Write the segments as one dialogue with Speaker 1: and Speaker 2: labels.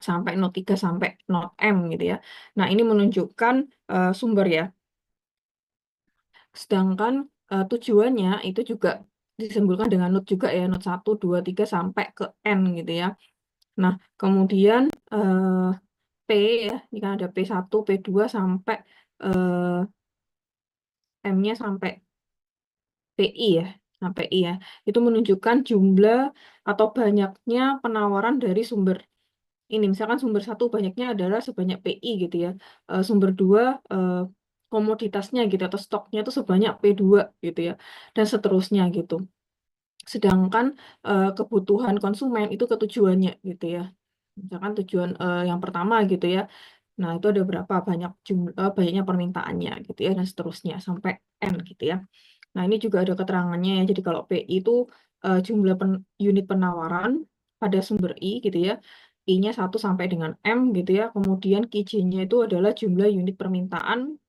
Speaker 1: sampai not 3 sampai not M gitu ya. Nah, ini menunjukkan sumber ya. Sedangkan tujuannya itu juga disimbolkan dengan not juga ya, not 1, 2, 3 sampai ke N gitu ya. Nah, kemudian P ya, ini kan ada P1, P2 sampai M-nya sampai PI ya, sampai I ya. Itu menunjukkan jumlah atau banyaknya penawaran dari sumber ini. Misalkan sumber satu banyaknya adalah sebanyak PI gitu ya. Sumber dua komoditasnya gitu atau stoknya itu sebanyak P2 gitu ya. Dan seterusnya gitu. Sedangkan kebutuhan konsumen itu ketujuannya gitu ya. Misalkan tujuan yang pertama gitu ya. Nah, itu ada berapa banyak jumlah banyaknya permintaannya gitu ya dan seterusnya sampai N gitu ya. Nah, ini juga ada keterangannya ya. Jadi kalau PI itu jumlah unit penawaran pada sumber I gitu ya. I-nya 1 sampai dengan M gitu ya. Kemudian QJ-nya itu adalah jumlah unit permintaan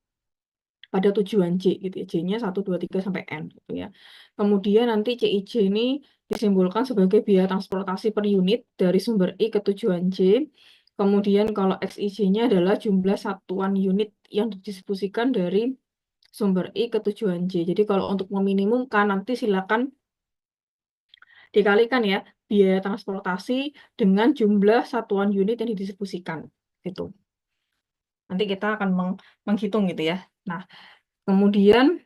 Speaker 1: pada tujuan J gitu ya. J-nya 1, 2, 3 sampai N gitu ya. Kemudian nanti CIJ ini disimbolkan sebagai biaya transportasi per unit dari sumber I ke tujuan J. Kemudian kalau XIJ-nya adalah jumlah satuan unit yang didistribusikan dari sumber I ke tujuan J. Jadi kalau untuk meminimumkan nanti silakan dikalikan ya biaya transportasi dengan jumlah satuan unit yang didistribusikan. Gitu. Nanti kita akan menghitung gitu ya. Nah, kemudian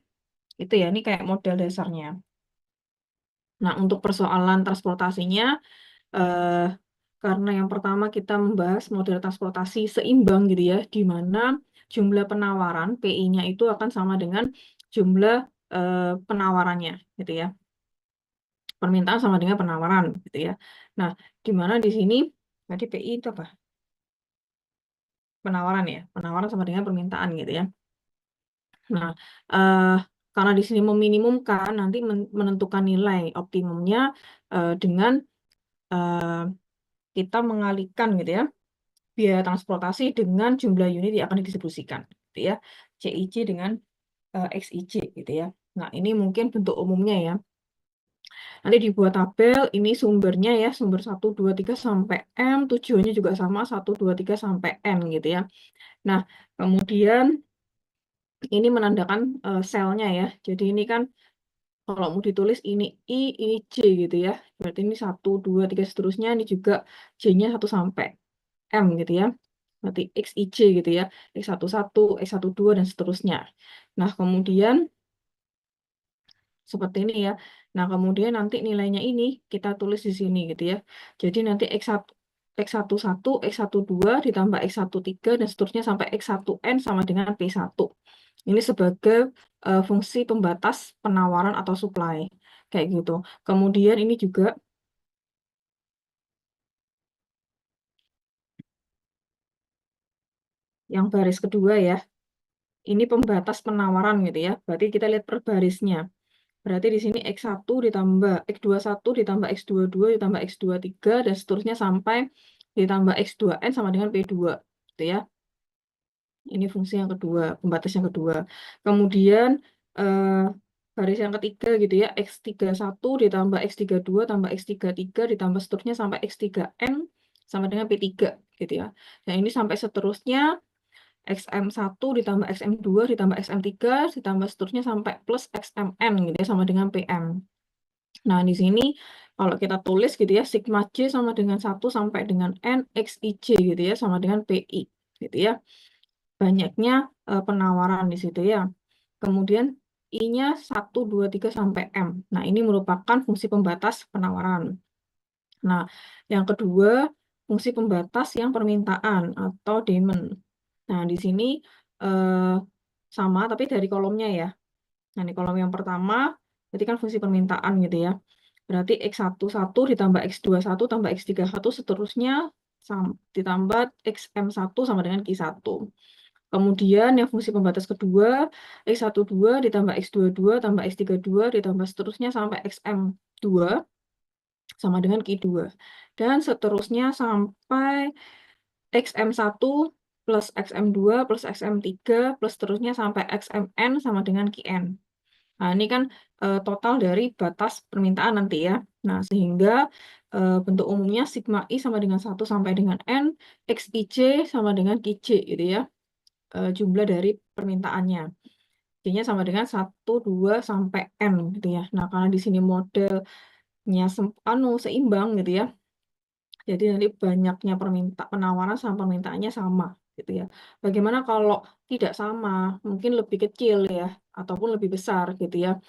Speaker 1: itu ya, ini kayak model dasarnya. Nah, untuk persoalan transportasinya, eh, karena yang pertama kita membahas model transportasi seimbang gitu ya, di mana jumlah penawaran PI-nya itu akan sama dengan jumlah penawarannya gitu ya. Permintaan sama dengan penawaran gitu ya. Nah, di mana di sini tadi PI itu apa? Penawaran ya. Penawaran sama dengan permintaan gitu ya. Nah, karena di sini meminimumkan nanti menentukan nilai optimumnya dengan kita mengalihkan gitu ya biaya transportasi dengan jumlah unit yang akan didistribusikan gitu ya. CIC dengan XIC gitu ya. Nah, ini mungkin bentuk umumnya ya. Nanti dibuat tabel, ini sumbernya ya, sumber 1, 2, 3 sampai M, tujuannya juga sama 1, 2, 3 sampai N gitu ya. Nah, kemudian ini menandakan selnya ya. Jadi ini kan kalau mau ditulis ini J gitu ya. Berarti ini 1, 2, 3 seterusnya, ini juga J-nya 1 sampai M gitu ya. Berarti XIJ gitu ya. X11, X12, dan seterusnya. Nah, kemudian seperti ini ya. Nah, kemudian nanti nilainya ini kita tulis di sini gitu ya. Jadi nanti X11, X12 ditambah X13 dan seterusnya sampai X1N sama dengan P1. Ini sebagai fungsi pembatas penawaran atau supply. Kayak gitu. Kemudian ini juga yang baris kedua ya. Ini pembatas penawaran gitu ya. Berarti kita lihat per barisnya. Berarti di sini X1 ditambah X21 ditambah X22 ditambah X23 dan seterusnya sampai ditambah X2N sama dengan P2 gitu ya. Ini fungsi yang kedua, pembatas yang kedua. Kemudian eh, baris yang ketiga gitu ya, X31 ditambah X32 tambah X33 ditambah seterusnya sampai X3N sama dengan P3 gitu ya. Dan ini sampai seterusnya XM1 ditambah XM2 ditambah XM3 ditambah seterusnya sampai plus XMN gitu ya sama dengan PM. Nah, di sini kalau kita tulis gitu ya, sigma J sama dengan 1 sampai dengan N, XIJ gitu ya, sama dengan PI gitu ya. Banyaknya penawaran di situ ya. Kemudian I-nya 1, 2, 3 sampai M. Nah, ini merupakan fungsi pembatas penawaran. Nah, yang kedua, fungsi pembatas yang permintaan atau demand. Nah, di sini eh, sama, tapi dari kolomnya ya. Nah, di kolom yang pertama, berarti kan fungsi permintaan gitu ya. Berarti X11 ditambah X21 tambah X31 seterusnya ditambah XM1 sama dengan Q1. Kemudian yang fungsi pembatas kedua, X12 ditambah X22 tambah X32 ditambah seterusnya sampai XM2 sama dengan Q2. Dan seterusnya sampai XM1 plus XM2 plus XM3 plus seterusnya sampai XMN sama dengan QN. Nah, ini kan total dari batas permintaan nanti ya. Nah, sehingga bentuk umumnya sigma I sama dengan 1 sampai dengan N, XIC sama dengan QC gitu ya. Jumlah dari permintaannya. J-nya sama dengan 1, 2, sampai N gitu ya. Nah, karena di sini modelnya seimbang gitu ya. Jadi nanti banyaknya penawaran sama permintaannya sama gitu ya. Bagaimana kalau tidak sama, mungkin lebih kecil ya, ataupun lebih besar gitu ya.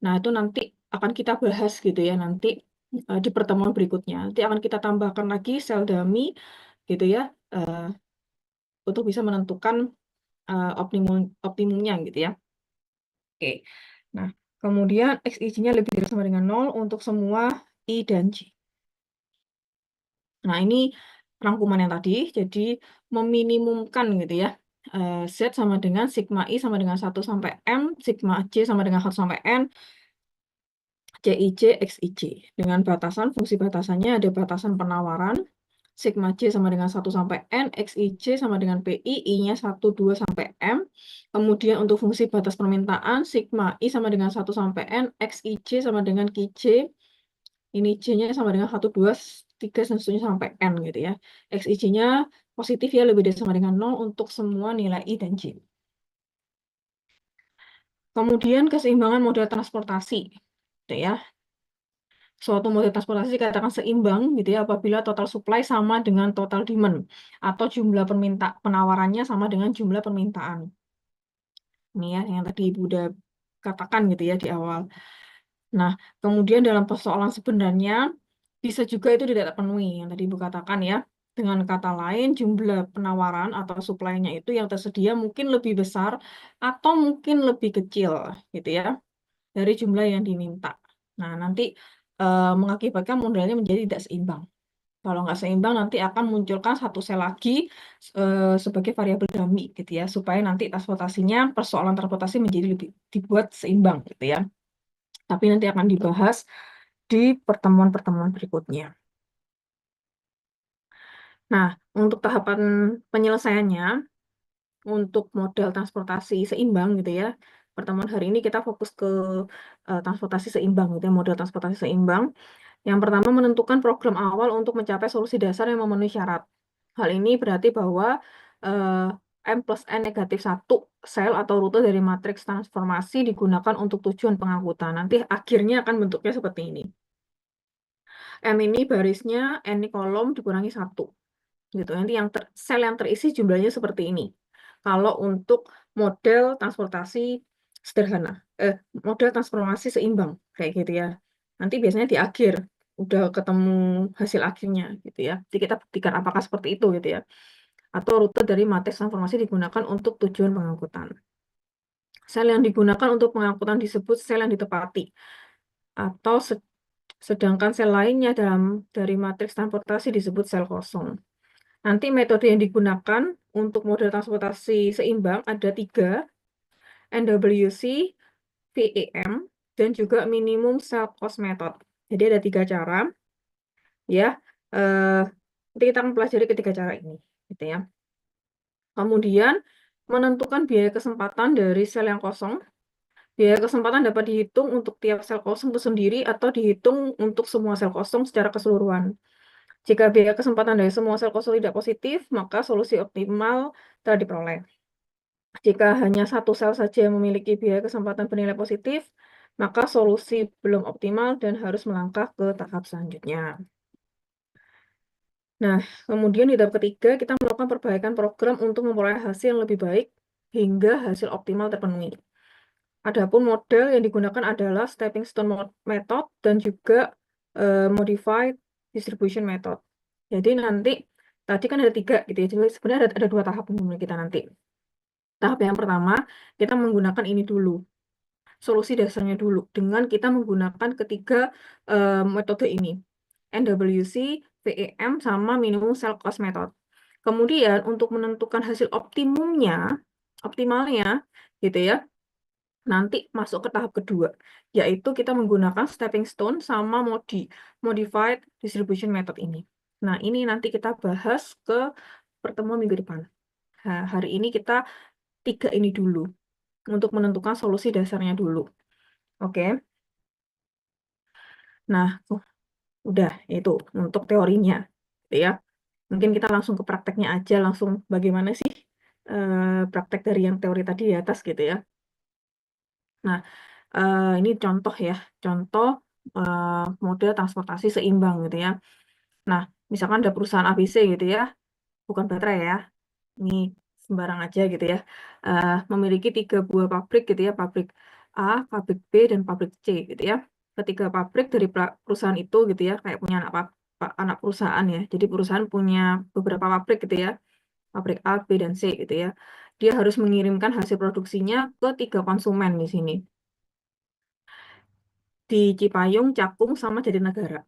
Speaker 1: Nah, itu nanti akan kita bahas gitu ya nanti di pertemuan berikutnya. Nanti akan kita tambahkan lagi sel dummy gitu ya, untuk bisa menentukan optimumnya gitu ya. Oke. Nah, kemudian XIJ-nya lebih dari sama dengan 0 untuk semua I dan J. Nah, ini rangkuman yang tadi, jadi meminimumkan gitu ya. Z sama dengan sigma I sama dengan 1 sampai M, sigma J sama dengan 1 sampai N, CIJ, XIJ. Dengan batasan, fungsi batasannya ada batasan penawaran, sigma J sama dengan 1 sampai N, XIJ sama dengan PI, I-nya 1, 2 sampai M. Kemudian untuk fungsi batas permintaan, sigma I sama dengan 1 sampai N, XIJ sama dengan QJ, ini J-nya sama dengan 1, 2, 3, dan seterusnya sampai N gitu ya. XIJ-nya positif ya, lebih dari sama dengan 0 untuk semua nilai I dan J. Kemudian keseimbangan model transportasi. Gitu ya. Suatu model transportasi dikatakan seimbang gitu ya apabila total supply sama dengan total demand atau jumlah penawarannya sama dengan jumlah permintaan. Ini ya yang tadi Ibu udah katakan gitu ya di awal. Nah, kemudian dalam persoalan sebenarnya bisa juga itu tidak terpenuhi yang tadi Ibu katakan ya. Dengan kata lain, jumlah penawaran atau supply-nya itu yang tersedia mungkin lebih besar atau mungkin lebih kecil gitu ya dari jumlah yang diminta. Nah, nanti mengakibatkan modelnya menjadi tidak seimbang. Kalau nggak seimbang nanti akan munculkan satu sel lagi sebagai variabel dummy gitu ya, supaya nanti persoalan transportasi menjadi lebih dibuat seimbang gitu ya. Tapi nanti akan dibahas di pertemuan-pertemuan berikutnya. Nah, untuk tahapan penyelesaiannya, untuk model transportasi seimbang gitu ya, pertemuan hari ini kita fokus ke transportasi seimbang gitu ya, model transportasi seimbang. Yang pertama, menentukan program awal untuk mencapai solusi dasar yang memenuhi syarat. Hal ini berarti bahwa M plus N negatif 1 sel atau rute dari matriks transformasi digunakan untuk tujuan pengangkutan. Nanti akhirnya akan bentuknya seperti ini. M ini barisnya, N ini kolom dikurangi 1. Gitu. Nanti sel yang terisi jumlahnya seperti ini. Kalau untuk model transportasi sederhana, model transformasi seimbang kayak gitu ya. Nanti biasanya di akhir udah ketemu hasil akhirnya gitu ya. Jadi kita buktikan apakah seperti itu gitu ya. Atau rute dari matriks transformasi digunakan untuk tujuan pengangkutan. Sel yang digunakan untuk pengangkutan disebut sel yang ditepati. Atau sedangkan sel lainnya dari matriks transportasi disebut sel kosong. Nanti metode yang digunakan untuk model transportasi seimbang ada 3, NWC, VEM, dan juga minimum cell cost method. Jadi ada 3 cara, ya. Nanti kita akan pelajari ketiga cara ini, gitu ya. Kemudian menentukan biaya kesempatan dari sel yang kosong. Biaya kesempatan dapat dihitung untuk tiap sel kosong itu sendiri atau dihitung untuk semua sel kosong secara keseluruhan. Jika biaya kesempatan dari semua sel kosong tidak positif, maka solusi optimal telah diperoleh. Jika hanya satu sel saja yang memiliki biaya kesempatan bernilai positif, maka solusi belum optimal dan harus melangkah ke tahap selanjutnya. Nah, kemudian di tahap ketiga, kita melakukan perbaikan program untuk memperoleh hasil yang lebih baik hingga hasil optimal terpenuhi. Adapun model yang digunakan adalah stepping stone method dan juga modified distribution method. Jadi nanti tadi kan ada 3 gitu ya. Jadi sebenarnya ada 2 tahap menurut kita nanti. Tahap yang pertama, kita menggunakan ini dulu. Solusi dasarnya dulu dengan kita menggunakan ketiga metode ini. NWC, VEM, sama minimum cell cost method. Kemudian untuk menentukan hasil optimalnya gitu ya, nanti masuk ke tahap kedua, yaitu kita menggunakan stepping stone sama modified distribution method ini. Nah, ini nanti kita bahas ke pertemuan minggu depan. Nah, hari ini kita 3 ini dulu untuk menentukan solusi dasarnya dulu. Oke. Nah, udah itu untuk teorinya, gitu ya. Mungkin kita langsung ke prakteknya aja, langsung bagaimana sih praktek dari yang teori tadi di atas gitu ya. Nah, ini contoh ya, contoh model transportasi seimbang gitu ya. Nah, misalkan ada perusahaan ABC gitu ya, bukan baterai ya, ini sembarang aja gitu ya, memiliki 3 buah pabrik gitu ya, pabrik A, pabrik B, dan pabrik C gitu ya. Ketiga pabrik dari perusahaan itu gitu ya, kayak punya anak perusahaan ya. Jadi perusahaan punya beberapa pabrik gitu ya, pabrik A, B, dan C gitu ya. Dia harus mengirimkan hasil produksinya ke 3 konsumen di sini. Di Cipayung, Cakung, sama Jatinegara.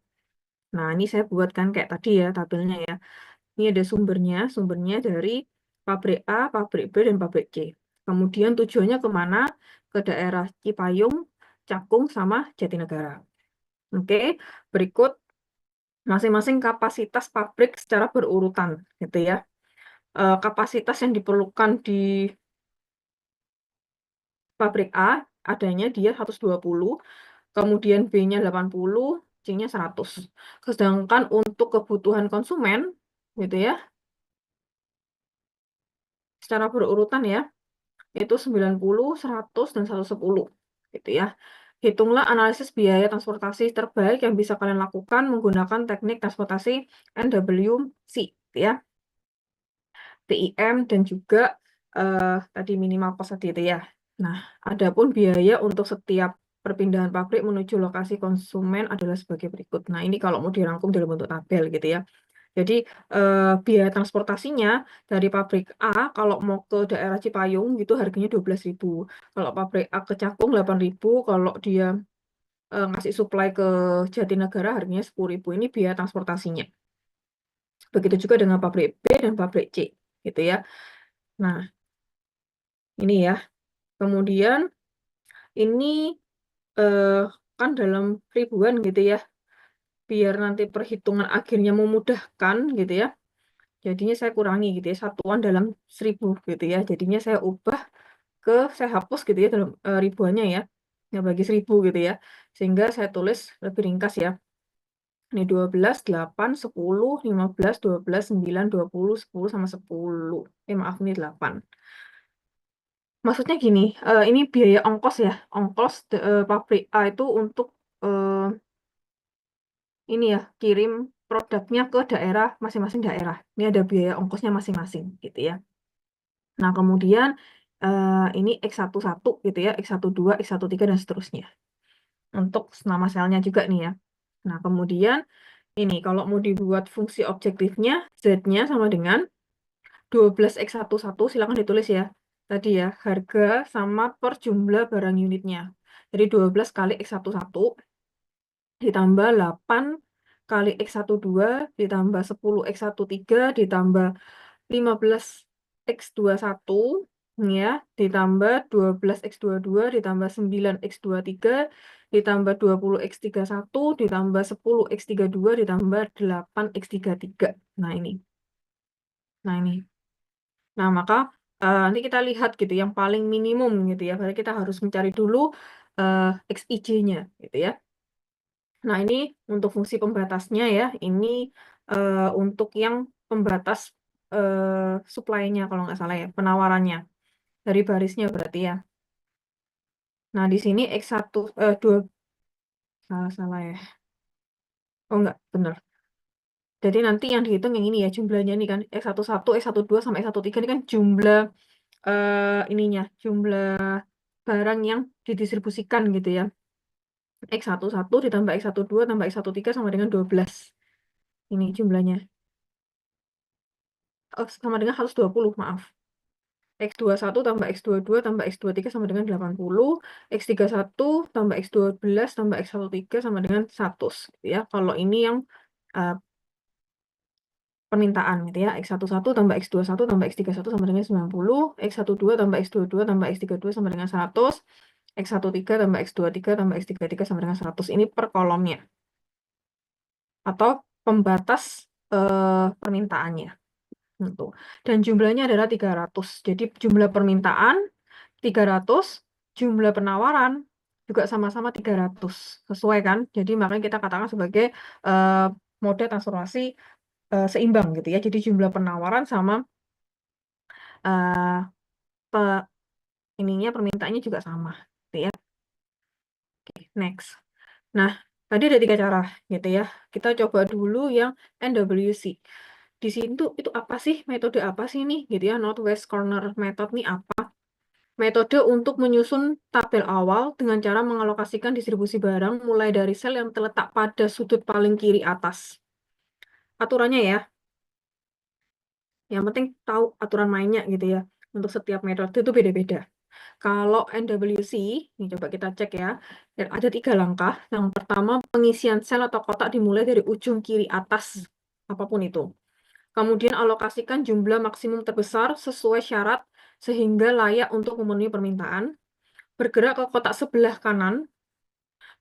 Speaker 1: Nah, ini saya buatkan kayak tadi ya tabelnya ya. Ini ada sumbernya, sumbernya dari pabrik A, pabrik B, dan pabrik C. Kemudian tujuannya kemana? Ke daerah Cipayung, Cakung, sama Jatinegara. Oke, berikut masing-masing kapasitas pabrik secara berurutan, gitu ya. Kapasitas yang diperlukan di pabrik A adanya dia 120, kemudian B-nya 80, C-nya 100. Sedangkan untuk kebutuhan konsumen, gitu ya, secara berurutan ya, itu 90, 100, dan 110. Gitu ya. Hitunglah analisis biaya transportasi terbaik yang bisa kalian lakukan menggunakan teknik transportasi NWC, gitu ya. TIM dan juga tadi minimal cost tadi itu ya. Nah, adapun biaya untuk setiap perpindahan pabrik menuju lokasi konsumen adalah sebagai berikut. Nah, ini kalau mau dirangkum dalam bentuk tabel gitu ya. Jadi biaya transportasinya dari pabrik A kalau mau ke daerah Cipayung gitu harganya 12.000. Kalau pabrik A ke Cakung 8.000, kalau dia ngasih supply ke Jatinegara harganya 10.000. Ini biaya transportasinya. Begitu juga dengan pabrik B dan pabrik C gitu ya. Nah, ini ya. Kemudian ini eh, kan dalam ribuan gitu ya. Biar nanti perhitungan akhirnya memudahkan gitu ya. Jadinya saya kurangi gitu ya, satuan dalam 1000 gitu ya. Jadinya saya hapus gitu ya dalam ribuannya ya. Ya bagi 1000 gitu ya. Sehingga saya tulis lebih ringkas ya. Ini 12, 8, 10, 15, 12, 9, 20, 10, sama 10. Maaf, ini 8. Maksudnya gini, ini biaya ongkos ya. Ongkos pabrik A itu untuk ini ya, kirim produknya ke daerah masing-masing daerah. Ini ada biaya ongkosnya masing-masing gitu ya. Nah, kemudian ini X11 gitu ya, X12, X13, dan seterusnya. Untuk nama selnya juga nih ya. Nah, kemudian ini kalau mau dibuat fungsi objektifnya, Z-nya sama dengan 12X11, silakan ditulis ya. Tadi ya, harga sama per jumlah barang unitnya. Jadi 12 kali X11 ditambah 8 kali X12 ditambah 10X13 ditambah 15X21 ya, ditambah 12X22 ditambah 9X23 ditambah 20X31 ditambah 10X32 ditambah 8X33. Nah, ini. Nah, ini. Nah, maka nanti kita lihat gitu yang paling minimum gitu ya. Berarti kita harus mencari dulu XIJ-nya gitu ya. Nah, ini untuk fungsi pembatasnya ya. Ini untuk yang pembatas supply-nya kalau nggak salah ya, penawarannya. Dari barisnya berarti ya. Nah, di sini X1, 2, salah ya. Oh, enggak, benar. Jadi nanti yang dihitung yang ini ya, jumlahnya ini kan. X11, X12, sama X13 ini kan jumlah ininya, jumlah barang yang didistribusikan gitu ya. X11 ditambah X12 tambah X13 sama dengan 12. Ini jumlahnya. Oh, sama dengan 120, maaf. X21 tambah X22 tambah X23 sama dengan 80. X31 tambah X12 tambah X13 sama dengan 100. Gitu ya. Kalau ini yang uh, permintaan gitu ya. X11 tambah X21 tambah X31 sama dengan 90. X12 tambah X22 tambah X32 sama dengan 100. X13 tambah X23 tambah X33 sama dengan 100. Ini per kolomnya. Atau pembatas permintaannya. Gitu. Dan jumlahnya adalah 300. Jadi jumlah permintaan 300, jumlah penawaran juga sama-sama 300. Sesuai kan? Jadi makanya kita katakan sebagai eh, mode transformasi seimbang gitu ya. Jadi jumlah penawaran sama eh, pe- permintaannya juga sama gitu ya. Oke, next. Nah, tadi ada 3 cara gitu ya. Kita coba dulu yang NWC. Di sini tuh itu apa sih? Metode apa sih nih gitu ya? Northwest Corner Method nih apa? Metode untuk menyusun tabel awal dengan cara mengalokasikan distribusi barang mulai dari sel yang terletak pada sudut paling kiri atas. Aturannya ya, yang penting tahu aturan mainnya gitu ya. Untuk setiap metode itu beda-beda. Kalau NWC, ini coba kita cek ya. Dan ada 3 langkah. Yang pertama, pengisian sel atau kotak dimulai dari ujung kiri atas, apapun itu. Kemudian alokasikan jumlah maksimum terbesar sesuai syarat sehingga layak untuk memenuhi permintaan. Bergerak ke kotak sebelah kanan.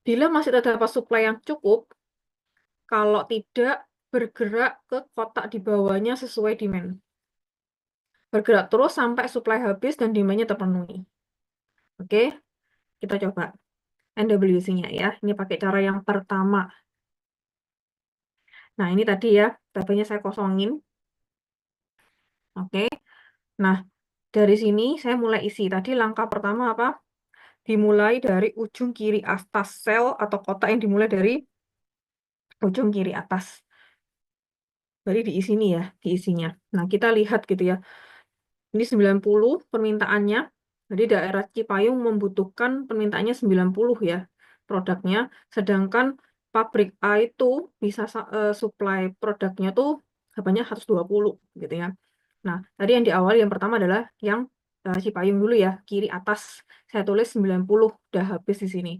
Speaker 1: Bila masih terdapat suplai yang cukup, kalau tidak, bergerak ke kotak di bawahnya sesuai demand. Bergerak terus sampai suplai habis dan demand-nya terpenuhi. Oke, kita coba NWC-nya ya. Ini pakai cara yang pertama. Nah, ini tadi ya, tabelnya saya kosongin. Oke. Nah, dari sini saya mulai isi. Tadi langkah pertama apa? Dimulai dari ujung kiri atas sel atau kotak yang dimulai dari ujung kiri atas. Jadi diisi nih ya, diisinya. Nah, kita lihat gitu ya. Ini 90 permintaannya. Jadi daerah Cipayung membutuhkan permintaannya 90 ya produknya. Sedangkan pabrik A itu bisa supply produknya tuh banyak 120 gitu ya. Nah, tadi yang di awal yang pertama adalah yang Cipayung dulu ya, kiri atas. Saya tulis 90 udah habis di sini.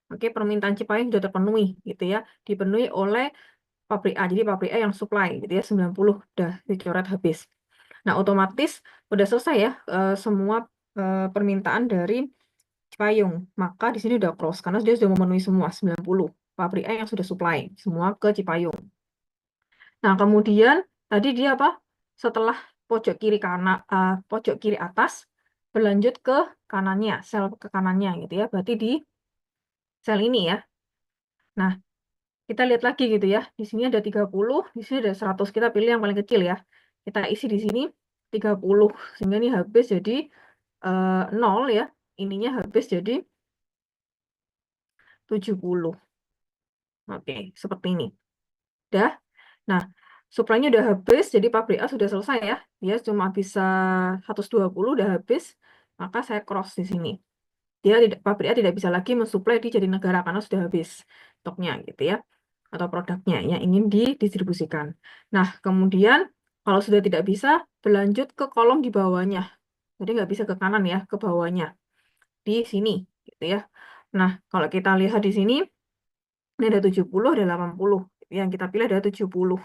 Speaker 1: Oke, permintaan Cipayung sudah terpenuhi gitu ya. Dipenuhi oleh pabrik A. Jadi pabrik A yang supply gitu ya, 90 udah dicoret habis. Nah, otomatis udah selesai ya semua permintaan dari Cipayung. Maka di sini udah close karena dia sudah memenuhi semua 90 pabrik A yang sudah supply semua ke Cipayung. Nah, kemudian tadi dia apa? Setelah pojok kiri kanan, pojok kiri atas berlanjut ke kanannya, sel ke kanannya gitu ya. Berarti di sel ini ya. Nah, kita lihat lagi gitu ya. Di sini ada 30, di sini ada 100. Kita pilih yang paling kecil ya. Kita isi di sini 30. Sehingga ini habis jadi 0 ya. Ininya habis jadi 70. Oke, seperti ini. Udah. Nah, suplainya udah habis, jadi pabrik A sudah selesai ya. Dia cuma bisa 120 udah habis, maka saya cross di sini. Dia tidak, pabrik A tidak bisa lagi mensuplai di Jatinegara karena sudah habis stoknya gitu ya. Atau produknya yang ingin didistribusikan. Nah, kemudian kalau sudah tidak bisa, berlanjut ke kolom di bawahnya. Jadi nggak bisa ke kanan ya, ke bawahnya. Di sini gitu ya. Nah, kalau kita lihat di sini, ini ada 70, ada 80. Yang kita pilih ada 70.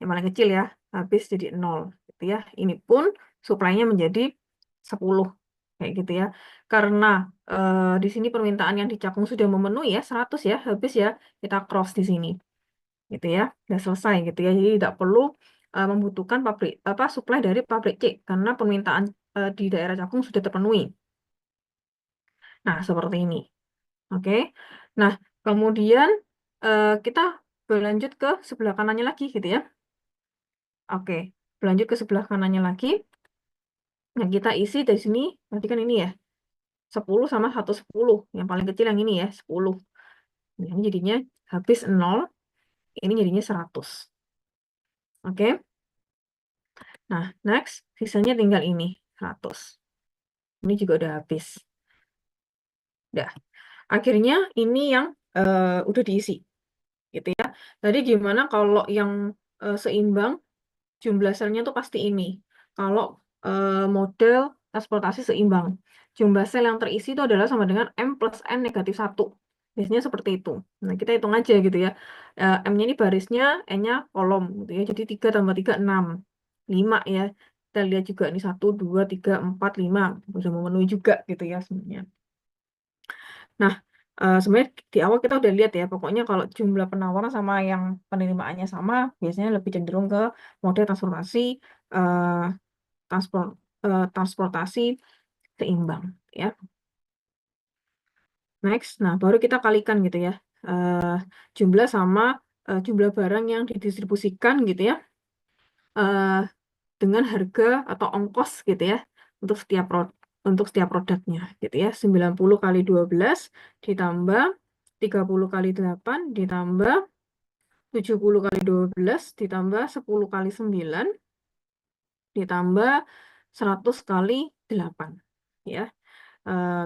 Speaker 1: Yang paling kecil ya, habis jadi 0. Gitu ya. Ini pun suplainya menjadi 10. Kayak gitu ya. Karena di sini permintaan yang di Cakung sudah memenuhi ya, 100 ya, habis ya. Kita cross di sini. Gitu ya. Udah selesai gitu ya. Jadi tidak perlu membutuhkan pabrik apa suplai dari pabrik C karena permintaan di daerah Cakung sudah terpenuhi. Nah, seperti ini. Oke. Nah, kemudian kita berlanjut ke sebelah kanannya lagi gitu ya. Oke. Berlanjut ke sebelah kanannya lagi. Nah, kita isi dari sini, berarti kan ini ya, 10 sama 110. Yang paling kecil yang ini ya, 10. Nah, ini jadinya habis 0, ini jadinya 100. Oke. Nah, next, sisanya tinggal ini, 100. Ini juga udah habis. Udah. Akhirnya ini yang udah diisi. Gitu ya. Tadi gimana kalau yang seimbang, jumlah selnya tuh pasti ini. Kalau model transportasi seimbang. Jumlah sel yang terisi itu adalah sama dengan M plus N negatif 1. Biasanya seperti itu. Nah, kita hitung aja gitu ya. M-nya ini barisnya, N-nya kolom gitu ya. Jadi 3 tambah 3, 6. 5 ya. Kita lihat juga ini 1, 2, 3, 4, 5. Udah memenuhi juga gitu ya sebenarnya. Nah, sebenarnya di awal kita udah lihat ya, pokoknya kalau jumlah penawaran sama yang penerimaannya sama, biasanya lebih cenderung ke mode transportasi eh, transportasi seimbang ya. Next, nah baru kita kalikan gitu ya. Jumlah sama jumlah barang yang didistribusikan gitu ya. eh, dengan harga atau ongkos gitu ya untuk setiap produknya gitu ya. 90 kali 12 ditambah 30 kali 8 ditambah 70 kali 12 ditambah 10 kali 9 ditambah 100 kali 8 ya.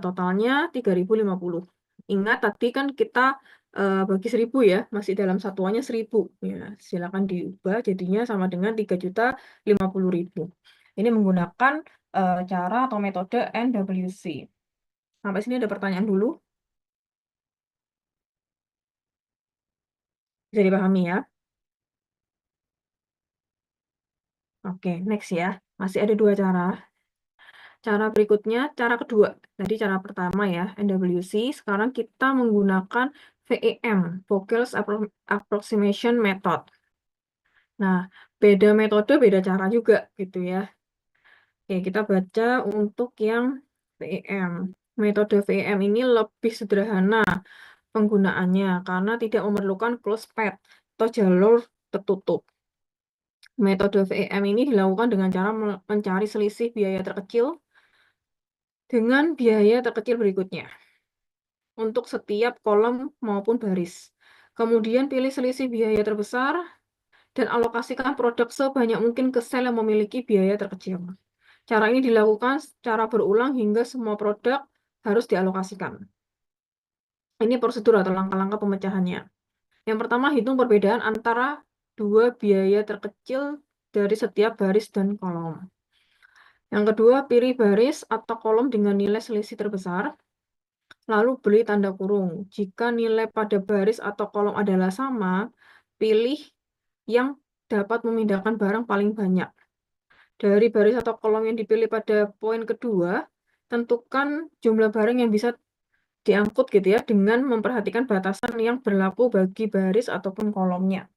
Speaker 1: Totalnya 3050. Ingat tadi kan kita bagi 1000 ya, masih dalam satuannya 1000. Ya, silakan diubah jadinya sama dengan 3.050.000. Ini menggunakan cara atau metode NWC. Sampai sini ada pertanyaan dulu, bisa dipahami ya. Oke, next ya. Masih ada dua cara. Cara berikutnya, cara kedua. Tadi cara pertama ya, NWC. Sekarang kita menggunakan VEM, Vocals Approximation Method. Nah, beda metode, beda cara juga gitu ya. Oke, kita baca untuk yang VEM. Metode VEM ini lebih sederhana penggunaannya karena tidak memerlukan close path atau jalur tertutup. Metode VEM ini dilakukan dengan cara mencari selisih biaya terkecil dengan biaya terkecil berikutnya untuk setiap kolom maupun baris. Kemudian pilih selisih biaya terbesar dan alokasikan produk sebanyak mungkin ke sel yang memiliki biaya terkecil. Cara ini dilakukan secara berulang hingga semua produk harus dialokasikan. Ini prosedur atau langkah-langkah pemecahannya. Yang pertama, hitung perbedaan antara dua biaya terkecil dari setiap baris dan kolom. Yang kedua, pilih baris atau kolom dengan nilai selisih terbesar, lalu beri tanda kurung. Jika nilai pada baris atau kolom adalah sama, pilih yang dapat memindahkan barang paling banyak. Dari baris atau kolom yang dipilih pada poin kedua, tentukan jumlah barang yang bisa diangkut gitu ya, dengan memperhatikan batasan yang berlaku bagi baris ataupun kolomnya,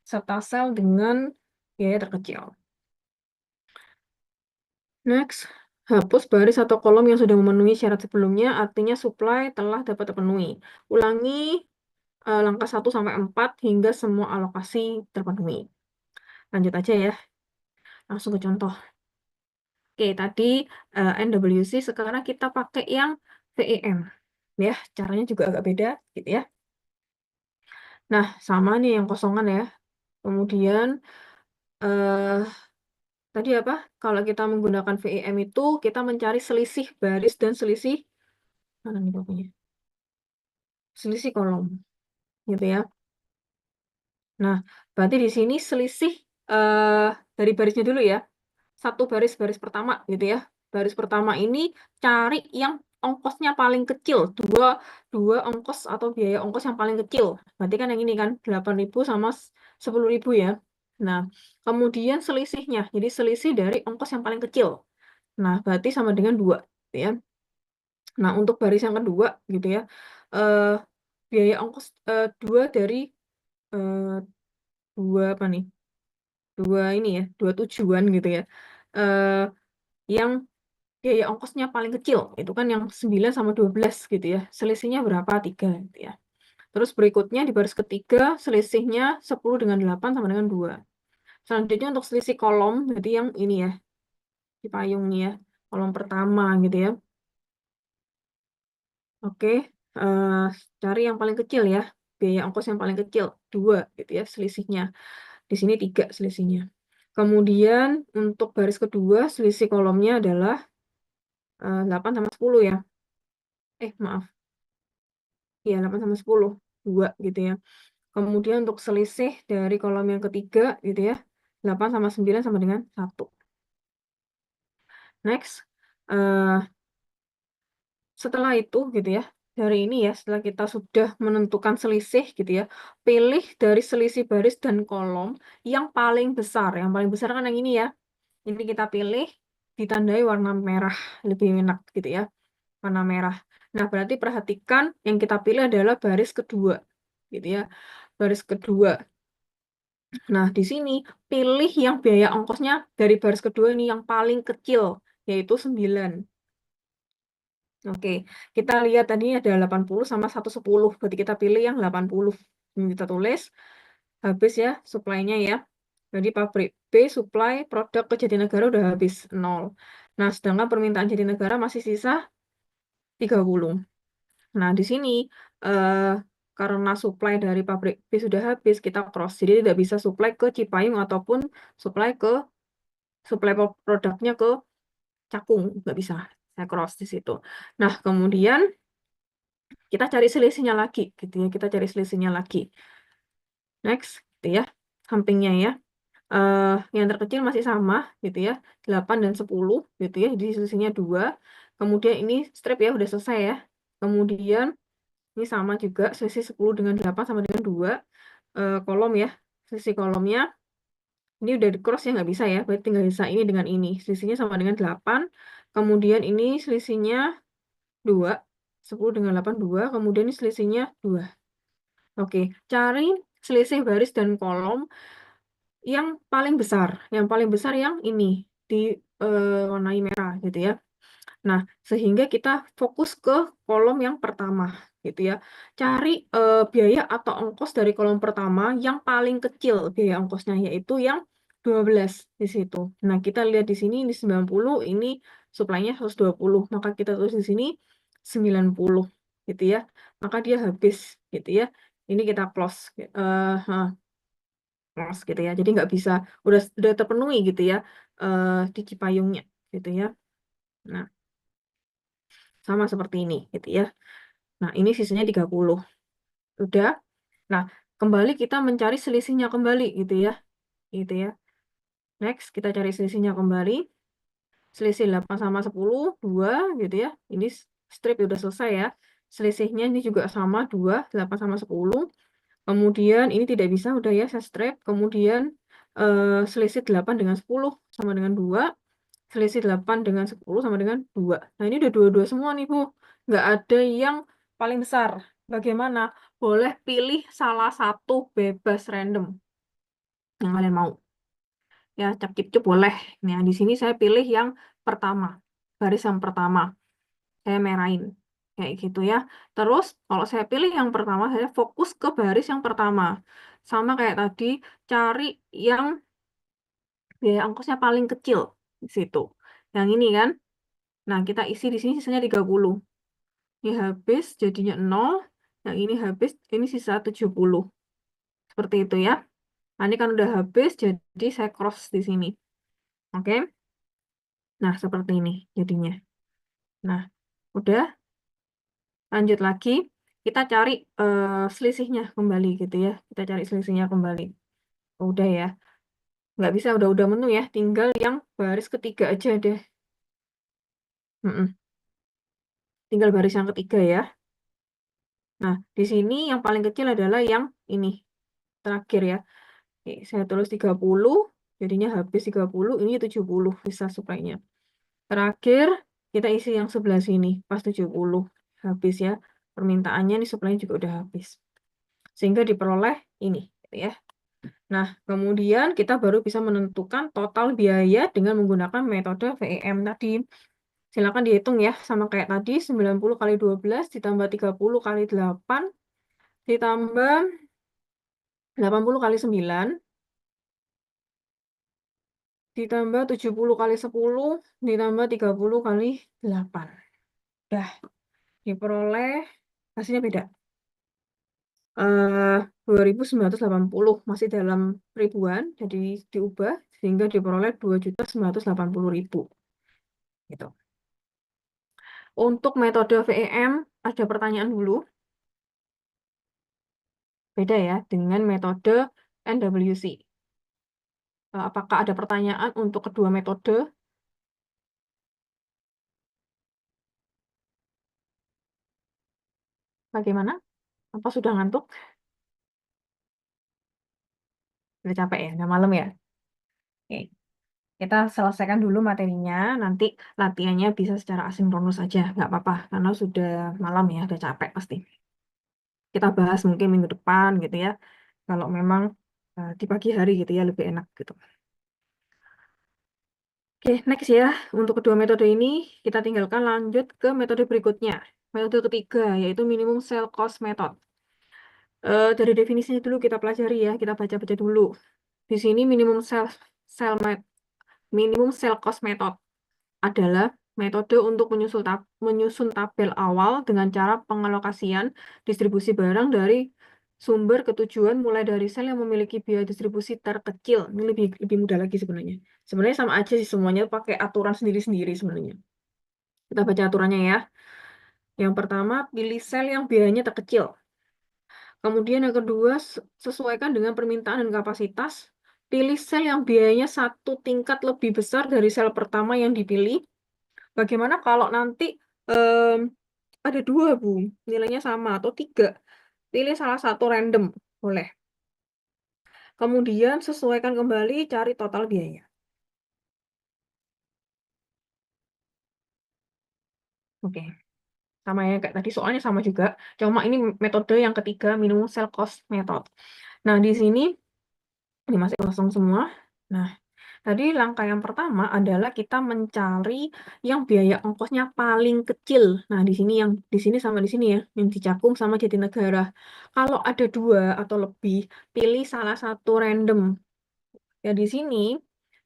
Speaker 1: serta sel dengan biaya terkecil. Next, hapus baris atau kolom yang sudah memenuhi syarat sebelumnya, artinya supply telah dapat terpenuhi. Ulangi langkah 1-4 hingga semua alokasi terpenuhi. Lanjut aja ya, langsung ke contoh. Oke, tadi NWC, sekarang kita pakai yang VEM. Ya, caranya juga agak beda gitu ya. Nah, sama nih yang kosongan ya. Kemudian eh tadi apa? Kalau kita menggunakan VEM itu kita mencari selisih baris dan selisih mana nih pokoknya? Selisih kolom gitu ya. Nah, berarti di sini selisih dari barisnya dulu ya. Satu baris pertama gitu ya. Baris pertama ini cari yang ongkosnya paling kecil, dua ongkos atau biaya ongkos yang paling kecil. Berarti kan yang ini kan 8.000 sama 10.000 ya. Nah, kemudian selisihnya, jadi selisih dari ongkos yang paling kecil. Nah, berarti sama dengan 2 gitu ya. Nah, untuk baris yang kedua gitu ya, eh, biaya ongkos 2 dari eh, 2 apa nih? 2 ini ya, 2 tujuan gitu ya. Eh, yang biaya ongkosnya paling kecil, itu kan yang 9 sama 12 gitu ya. Selisihnya berapa? 3 gitu ya. Terus berikutnya di baris ketiga, selisihnya 10 dengan 8 sama dengan 2. Selanjutnya untuk selisih kolom, jadi yang ini ya, di payung nih ya, kolom pertama gitu ya. Oke, eh, cari yang paling kecil ya, biaya ongkos yang paling kecil, 2 gitu ya selisihnya. Di sini 3 selisihnya. Kemudian untuk baris kedua, selisih kolomnya adalah 8 sama 10 ya. Maaf. Ya, 8 sama 10. 2 gitu ya. Kemudian untuk selisih dari kolom yang ketiga gitu ya. 8 sama 9 sama dengan 1. Next. Setelah itu gitu ya. Dari ini ya, setelah kita sudah menentukan selisih gitu ya. Pilih dari selisih baris dan kolom yang paling besar. Yang paling besar kan yang ini ya. Ini kita pilih ditandai warna merah. Lebih enak gitu ya. Warna merah. Nah, berarti perhatikan yang kita pilih adalah baris kedua. Gitu ya. Baris kedua. Nah, di sini pilih yang biaya ongkosnya dari baris kedua ini yang paling kecil, yaitu 9. Oke, kita lihat tadi ada 80 sama 110, berarti kita pilih yang 80. Ini kita tulis, habis ya supply-nya ya. Jadi pabrik B supply produk ke Jatinegara udah habis, 0. Nah, sedangkan permintaan Jatinegara masih sisa 30. Nah, di sini eh, karena supply dari pabrik B sudah habis, kita cross. Jadi tidak bisa supply ke Cipayung ataupun supply produknya ke Cakung, nggak bisa. Saya cross di situ. Nah, kemudian kita cari selisihnya lagi, gitu ya. Kita cari selisihnya lagi. Next, gitu ya. Sampingnya ya. Yang terkecil masih sama, gitu ya. 8 dan 10, gitu ya. Jadi selisihnya 2. Kemudian ini strip ya, udah selesai ya. Kemudian ini sama juga, selisih 10 dengan 8 sama dengan 2. Kolom ya. Selisih kolomnya, ini udah di cross ya, nggak bisa ya. Berarti tinggal sisa ini dengan ini. Selisihnya sama dengan 8. Kemudian ini selisihnya 2. 10 dengan 8, 2. Kemudian ini selisihnya 2. Oke, cari selisih baris dan kolom yang paling besar. Yang paling besar yang ini, di warnai merah gitu ya. Nah, sehingga kita fokus ke kolom yang pertama, gitu ya. Cari biaya atau ongkos dari kolom pertama yang paling kecil biaya ongkosnya, yaitu yang 12 di situ. Nah, kita lihat di sini ini 90, ini suplainya 120. Maka kita tulis di sini 90, gitu ya. Maka dia habis, gitu ya. Ini kita close, close gitu ya. Jadi nggak bisa, udah terpenuhi gitu ya, di Cipayungnya, gitu ya. Nah, sama seperti ini gitu ya. Nah, ini sisanya 30. Udah. Nah, kembali kita mencari selisihnya kembali gitu ya. Gitu ya. Next, kita cari selisihnya kembali. Selisih 8 sama 10, 2 gitu ya. Ini strip udah selesai ya. Selisihnya ini juga sama 2, 8 sama 10. Kemudian ini tidak bisa, udah ya saya strip. Kemudian selisih 8 dengan 10 sama dengan 2. Selisih 8 dengan 10 sama dengan 2. Nah, ini udah dua-dua semua nih, Bu. Nggak ada yang paling besar. Bagaimana? Boleh pilih salah satu bebas random yang kalian mau. Ya, cap-cip boleh. Nah, di sini saya pilih yang pertama. Baris yang pertama. Saya merahin. Kayak gitu ya. Terus, kalau saya pilih yang pertama, saya fokus ke baris yang pertama. Sama kayak tadi, cari yang biaya ongkosnya paling kecil di situ. Yang ini kan. Nah, kita isi di sini sisanya 30. Ini habis jadinya 0. Yang ini habis, ini sisa 70. Seperti itu ya. Nah, ini kan udah habis, jadi saya cross di sini. Oke. Nah, seperti ini jadinya. Nah, udah. Lanjut lagi. Kita cari selisihnya kembali gitu ya. Kita cari selisihnya kembali. Udah ya. Nggak bisa, udah menu ya. Tinggal yang baris ketiga aja deh. Mm-mm. Tinggal baris yang ketiga ya. Nah, di sini yang paling kecil adalah yang ini. Terakhir ya. Oke, saya tulis 30, jadinya habis 30, ini 70 sisa suplainya. Terakhir, kita isi yang sebelah sini, pas 70. Habis ya, permintaannya nih suplainya juga udah habis. Sehingga diperoleh ini, gitu ya. Nah, kemudian kita baru bisa menentukan total biaya dengan menggunakan metode VEM tadi. Silakan dihitung ya, sama kayak tadi, 90 kali 12 ditambah 30 kali 8, ditambah 80 kali 9, ditambah 70 kali 10, ditambah 30 kali 8. Udah, diperoleh, hasilnya beda. 2.980, masih dalam ribuan, jadi diubah, sehingga diperoleh 2.980.000. Gitu. Untuk metode VEM, ada pertanyaan dulu. Beda ya, dengan metode NWC. Apakah ada pertanyaan untuk kedua metode? Bagaimana? Apa sudah ngantuk? Udah capek ya? Udah malam ya? Oke. Kita selesaikan dulu materinya, nanti latihannya bisa secara asinkronus aja, nggak apa-apa, karena sudah malam ya, udah capek pasti. Kita bahas mungkin minggu depan gitu ya, kalau memang di pagi hari gitu ya, lebih enak gitu. Oke, next ya. Untuk kedua metode ini, kita tinggalkan lanjut ke metode berikutnya. Metode ketiga, yaitu minimum cell cost method. Dari definisinya dulu kita pelajari ya, kita baca-baca dulu. Di sini minimum cell cost method adalah metode untuk menyusun tabel awal dengan cara pengalokasian distribusi barang dari sumber ke tujuan mulai dari sel yang memiliki biaya distribusi terkecil. Ini lebih mudah lagi sebenarnya. Sebenarnya sama aja sih semuanya pakai aturan sendiri-sendiri sebenarnya. Kita baca aturannya ya. Yang pertama, pilih sel yang biayanya terkecil. Kemudian yang kedua, sesuaikan dengan permintaan dan kapasitas. Pilih sel yang biayanya satu tingkat lebih besar dari sel pertama yang dipilih. Bagaimana kalau nanti em, ada dua, Bu, nilainya sama atau tiga? Pilih salah satu random, boleh. Kemudian sesuaikan kembali, cari total biaya. Oke, sama ya kayak tadi soalnya sama juga. Cuma ini metode yang ketiga, minimum cell cost method. Nah, di sini ini masih kosong semua. Nah, tadi langkah yang pertama adalah kita mencari yang biaya ongkosnya paling kecil. Nah, di sini sama di sini ya, yang di Cakung sama Jatinegara. Kalau ada dua atau lebih, pilih salah satu random. Ya di sini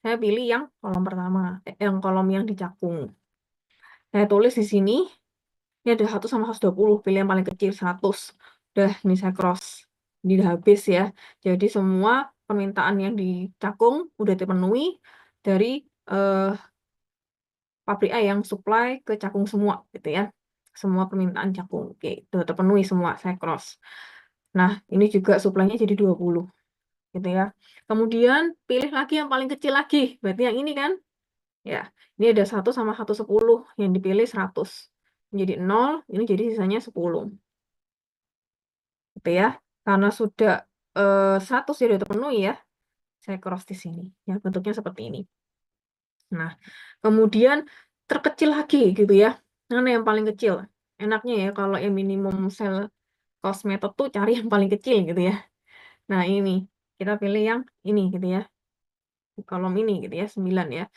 Speaker 1: saya pilih yang kolom pertama, yang kolom yang di Cakung. Saya tulis di sini, ini ada 1 sama 120, pilih yang paling kecil 100. Udah, ini saya cross. Ini udah habis ya. Jadi semua permintaan yang di Cakung udah terpenuhi dari eh, pabrik A yang supply ke Cakung semua gitu ya. Semua permintaan Cakung. Oke, itu terpenuhi semua, saya cross. Nah, ini juga supply-nya jadi 20 gitu ya. Kemudian pilih lagi yang paling kecil lagi. Berarti yang ini kan? Ya, ini ada 1 sama 110 yang dipilih 100. Jadi 0, ini jadi sisanya 10. Gitu ya. Karena sudah 100 sudah terpenuhi ya. Saya cross di sini. Ya, bentuknya seperti ini. Nah, kemudian terkecil lagi gitu ya. Mana yang paling kecil? Enaknya ya kalau yang minimum cell cost method tuh cari yang paling kecil gitu ya. Nah, ini kita pilih yang ini gitu ya. Di kolom ini gitu ya, 9 ya.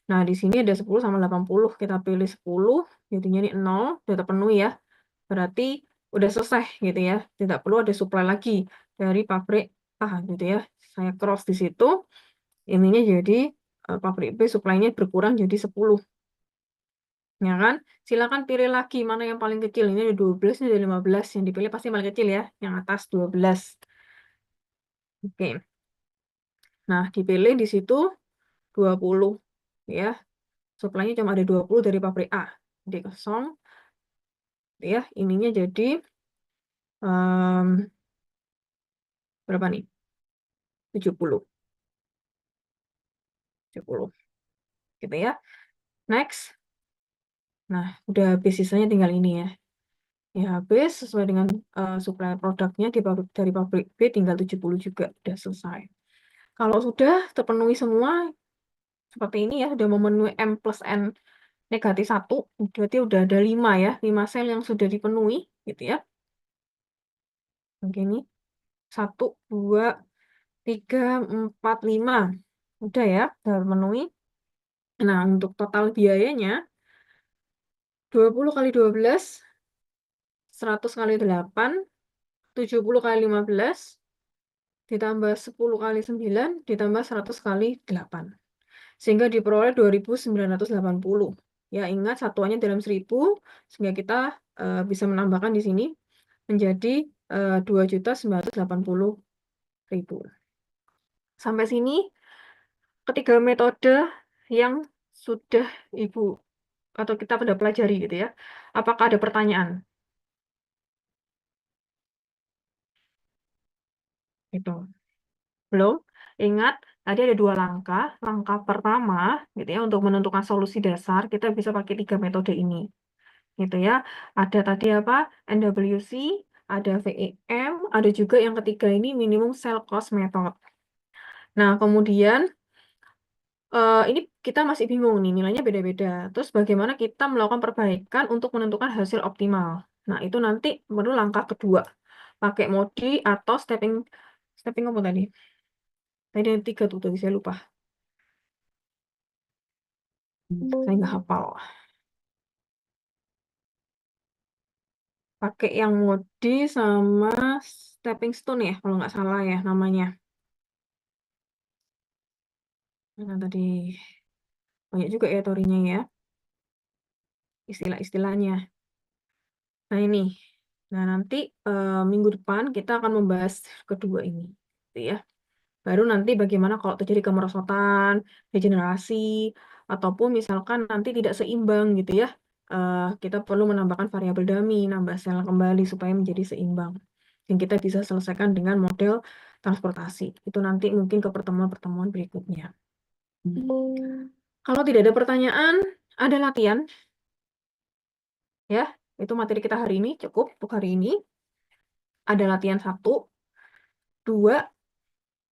Speaker 1: Nah, di sini ada 10 sama 80. Kita pilih 10, jadinya ini 0, sudah terpenuhi ya. Berarti udah selesai gitu ya. Tidak perlu ada supply lagi dari pabrik A gitu ya. Saya cross di situ. Ininya jadi pabrik B supply-nya berkurang jadi 10. Ya kan? Silakan pilih lagi mana yang paling kecil. Ini ada 12, ini ada 15. Yang dipilih pasti paling kecil ya. Yang atas 12. Oke. Nah, dipilih di situ 20 ya. Supply-nya cuma ada 20 dari pabrik A. Jadi kosong ya. Ininya jadi berapa nih? 70. 70. Gitu ya. Next. Nah, udah habis sisanya tinggal ini ya. Ya habis sesuai dengan supply produknya dari pabrik B tinggal 70 juga udah selesai. Kalau sudah terpenuhi semua seperti ini ya, sudah memenuhi M plus N negatif 1, berarti udah ada 5 ya, 5 sel yang sudah dipenuhi gitu ya. Begini, 1, 2, 3, 4, 5. Udah ya, udah terpenuhi. Nah, untuk total biayanya 20 kali 12, 100 kali 8, 70 kali 15, ditambah 10 kali 9, ditambah 100 kali 8. Sehingga diperoleh 2.980. Ya, ingat satuannya dalam 1000, sehingga kita bisa menambahkan di sini menjadi 2.980.000. Sampai sini ketiga metode yang sudah Ibu atau kita pada pelajari gitu ya. Apakah ada pertanyaan? Itu. Belum? Ingat, tadi ada dua langkah. Langkah pertama, gitu ya, untuk menentukan solusi dasar, kita bisa pakai tiga metode ini. Gitu ya. Ada tadi apa? NWC, ada VEM, ada juga yang ketiga ini minimum cell cost method. Nah, kemudian ini kita masih bingung nih, nilainya beda-beda. Terus bagaimana kita melakukan perbaikan untuk menentukan hasil optimal? Nah, itu nanti baru langkah kedua. Pakai modi atau stepping stepping apa tadi? Tadi ada tiga tuh, tadi saya lupa. Saya nggak hafal. Pakai yang modi sama stepping stone ya, kalau nggak salah ya namanya. Nah, tadi banyak juga ya teorinya ya, istilah-istilahnya. Nah ini, nah nanti minggu depan kita akan membahas kedua ini, gitu ya. Baru nanti bagaimana kalau terjadi kemerosotan, degenerasi, ataupun misalkan nanti tidak seimbang gitu ya. Kita perlu menambahkan variabel dummy, nambah sel kembali supaya menjadi seimbang. Dan kita bisa selesaikan dengan model transportasi. Itu nanti mungkin ke pertemuan-pertemuan berikutnya. Kalau tidak ada pertanyaan, ada latihan. Ya, itu materi kita hari ini, cukup untuk hari ini. Ada latihan 1, 2,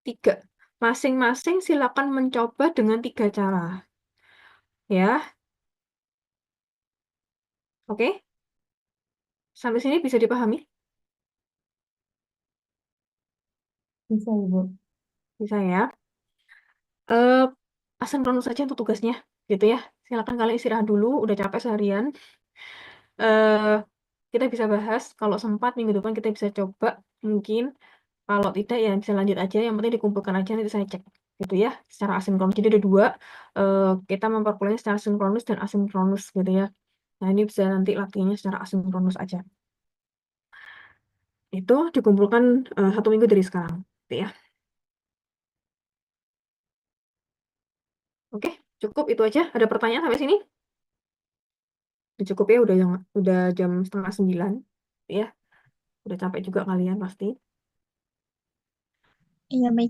Speaker 1: 3. Masing-masing silakan mencoba dengan 3 cara. Ya, oke? Sampai sini bisa dipahami?
Speaker 2: Bisa, Ibu.
Speaker 1: Bisa ya. Eh, Asinkronus saja untuk tugasnya, gitu ya. Silakan kalian istirahat dulu, udah capek seharian. Eh, kita bisa bahas, kalau sempat minggu depan kita bisa coba, mungkin. Kalau tidak ya bisa lanjut aja, yang penting dikumpulkan aja, nanti saya cek. Gitu ya, secara asinkronus. Jadi ada dua, kita memperkuliahnya secara sinkronus dan asinkronus, gitu ya. Nah, ini bisa nanti latihannya secara asinkronus aja. Itu dikumpulkan 1 minggu dari sekarang, gitu ya. Oke, cukup itu aja. Ada pertanyaan sampai sini? Udah cukup ya, udah jam setengah 9, ya. Udah capek juga kalian pasti.
Speaker 2: Iya, baik.